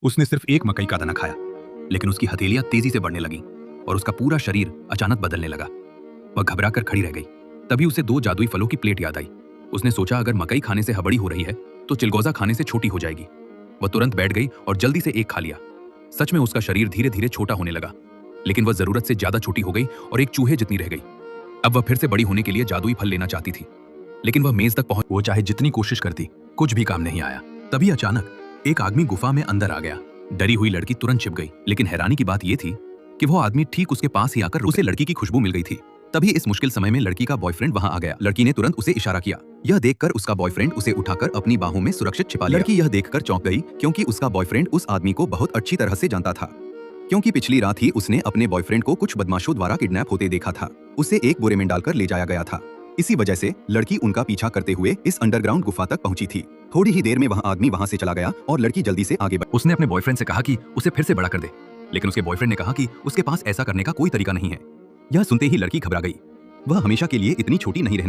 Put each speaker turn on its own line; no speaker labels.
उसने सिर्फ एक मकई का दाना खाया, लेकिन उसकी हथेलियां तेजी से बढ़ने लगीं और उसका पूरा शरीर अचानक बदलने लगा। वह घबराकर खड़ी रह गई। तभी उसे दो जादुई फलों की प्लेट याद आई। उसने सोचा अगर मकई खाने से हबड़ी हो रही है तो चिलगोजा खाने से छोटी हो जाएगी। वह तुरंत बैठ गई और जल्दी से एक खा लिया। सच में उसका शरीर धीरे धीरे छोटा होने लगा, लेकिन वह जरूरत से ज्यादा छोटी हो गई और एक चूहे जितनी रह गई। अब वह फिर से बड़ी होने के लिए जादुई फल लेना चाहती थी, लेकिन वह मेज तक पहुंच, वो चाहे जितनी कोशिश करती कुछ भी काम नहीं आया। तभी अचानक एक आदमी गुफा में अंदर आ गया। डरी हुई लड़की तुरंत छिप गई, लेकिन हैरानी की बात यह थी कि वो आदमी ठीक उसके पास ही आकर उसे लड़की की खुशबू मिल गई थी। तभी इस मुश्किल समय में लड़की का बॉयफ्रेंड वहां आ गया। लड़की ने तुरंत उसे इशारा किया। यह देखकर उसका बॉयफ्रेंड उसे उठाकर अपनी बाहों में सुरक्षित छिपा लिया। लड़की यह देखकर चौंक गई, क्योंकि उसका बॉयफ्रेंड उस आदमी को बहुत अच्छी तरह से जानता था, क्योंकि पिछली रात ही उसने अपने बॉयफ्रेंड को कुछ बदमाशों द्वारा किडनैप होते देखा था। उसे एक बोरे में डालकर ले जाया गया था। इसी वजह से लड़की उनका पीछा करते हुए इस अंडरग्राउंड गुफा तक पहुंची थी। थोड़ी ही देर में वह आदमी वहां से चला गया और लड़की जल्दी से आगे बढ़ी। उसने अपने बॉयफ्रेंड से कहा कि उसे फिर से बड़ा कर दे, लेकिन उसके बॉयफ्रेंड ने कहा कि उसके पास ऐसा करने का कोई तरीका नहीं है। यह सुनते ही लड़की घबरा गई। वह हमेशा के लिए इतनी छोटी नहीं रहना